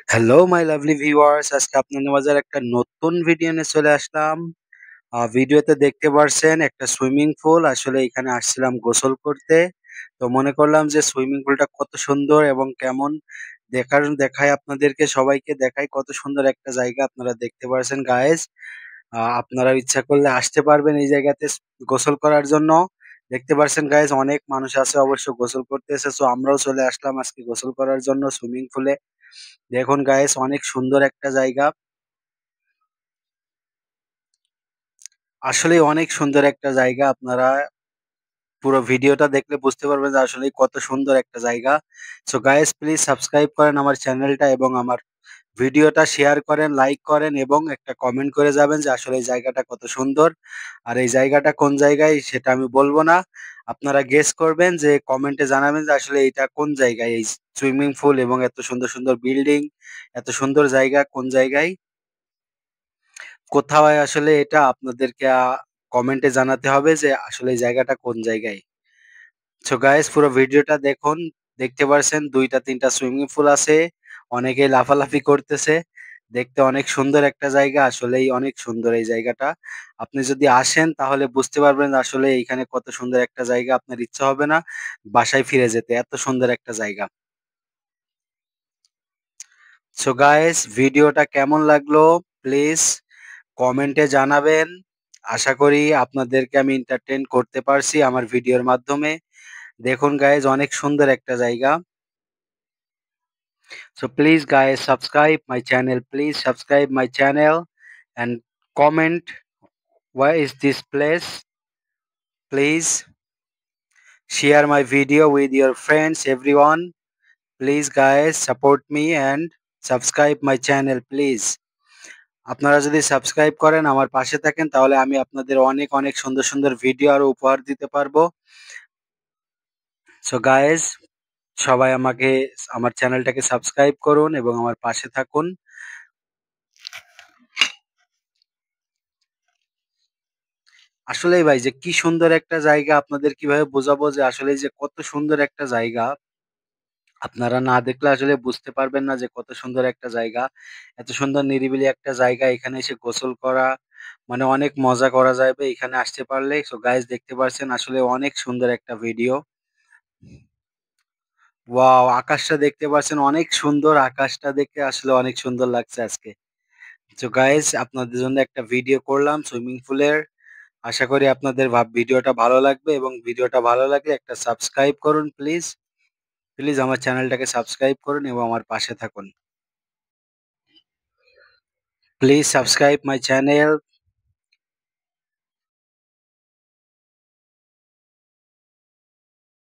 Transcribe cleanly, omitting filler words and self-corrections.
Hello my lovely viewers, আজকে আপনাদের মাঝে একটা নতুন ভিডিও নিয়ে চলে আসলাম। ভিডিওতে দেখতে পারছেন একটা সুইমিং পুল। আসলে এখানে আসছিলাম গোসল করতে। তো মনে করলাম যে সুইমিং পুলটা কত সুন্দর এবং কেমন দেখায় আপনাদেরকে, সবাইকে দেখায় কত সুন্দর একটা জায়গা। আপনারা দেখতে পারছেন গাইস। আপনারা ইচ্ছা করলে আসতে পারবেন এই জায়গাতে গোসল করার জন্য। দেখতে পারছেন গাইস, অনেক মানুষ আছে অবশ্য গোসল করতে এসেছে। আমরাও চলে আসলাম আজকে গোসল করার জন্য সুইমিং পুলে। দেখুন গাইস, অনেক সুন্দর একটা জায়গা। আসলেই অনেক সুন্দর একটা জায়গা। আপনারা পুরো ভিডিওটা দেখলে বুঝতে পারবেন যে আসলেই কত সুন্দর একটা জায়গা। সো গাইস, প্লিজ সাবস্ক্রাইব করেন আমার চ্যানেলটা এবং আমার ভিডিওটা শেয়ার করেন, লাইক করেন এবং একটা কমেন্ট করে যাবেন যে আসলে এই জায়গাটা কত সুন্দর। আর এই জায়গাটা কোন জায়গায় সেটা আমি বলবো না। আপনারা গেস করবেন, যে কমেন্টে জানাবেন যে আসলে এটা কোন জায়গায়, এই সুইমিং পুল এবং এত সুন্দর সুন্দর বিল্ডিং, এত সুন্দর জায়গা কোন জায়গায়, কোথাও আসলে এটা আপনাদেরকে কমেন্টে জানাতে হবে যে আসলে এই জায়গাটা কোন জায়গায়। সো গাইস, পুরো ভিডিওটা দেখুন। দেখতে পারছেন ২টা ৩টা সুইমিং পুল আছে। অনেকেই লাফালাফি করতেছে। দেখতে অনেক সুন্দর একটা জায়গা। আসলেই অনেক সুন্দর এই জায়গাটা। আপনি যদি আসেন তাহলে বুঝতে পারবেন আসলে এইখানে কত সুন্দর একটা জায়গা। আপনার ইচ্ছা হবে না বাসায় ফিরে যেতে, এত সুন্দর একটা জায়গা। সো গাইস, ভিডিওটা কেমন লাগলো প্লিজ কমেন্টে জানাবেন। আশা করি আপনাদেরকে আমি এন্টারটেইন করতে পারছি আমার ভিডিওর মাধ্যমে। দেখুন গাইস, অনেক সুন্দর একটা জায়গা। So please guys, subscribe my channel. Please subscribe my channel and comment where is this place. Please share my video with your friends, everyone. Please guys, support me and subscribe my channel please. আপনারা যদি subscribe করেন, আমার পাশে থাকেন, তাহলে আমি আপনাদের অনেক অনেক সুন্দর সুন্দর ভিডিও আরো উপহার দিতে পারবো। সো গাইস, সবাই আমাকে আমার চ্যানেলটাকে সাবস্ক্রাইব করুন এবং আমার পাশে থাকুন। আসলেই ভাই, যে কি সুন্দর একটা জায়গা, আপনাদের কিভাবে বোঝাবো যে আসলে যে কত সুন্দর একটা জায়গা। আপনারা না দেখলে আসলে বুঝতে পারবেন না যে কত সুন্দর একটা জায়গা। এত সুন্দর নিরিবিলি একটা জায়গা, এখানে এসে গোসল করা মানে অনেক মজা করা যাবে এখানে আসতে পারলে। সো গাইস, দেখতে পাচ্ছেন আসলে অনেক সুন্দর একটা ভিডিও। ওয়াও! আকাশটা দেখতে পাচ্ছেন, অনেক সুন্দর। আকাশটা দেখে আসলে অনেক সুন্দর লাগছে আজকে। সো গাইস, আপনাদের জন্য একটা ভিডিও করলাম সুইমিং পুলের। আশা করি আপনাদের ভিডিওটা ভালো লাগবে এবং ভিডিওটা ভালো লাগলে একটা সাবস্ক্রাইব করুন প্লিজ। প্লিজ আমার চ্যানেলটাকে সাবস্ক্রাইব করুন এবং আমার পাশে থাকুন। Please subscribe my channel.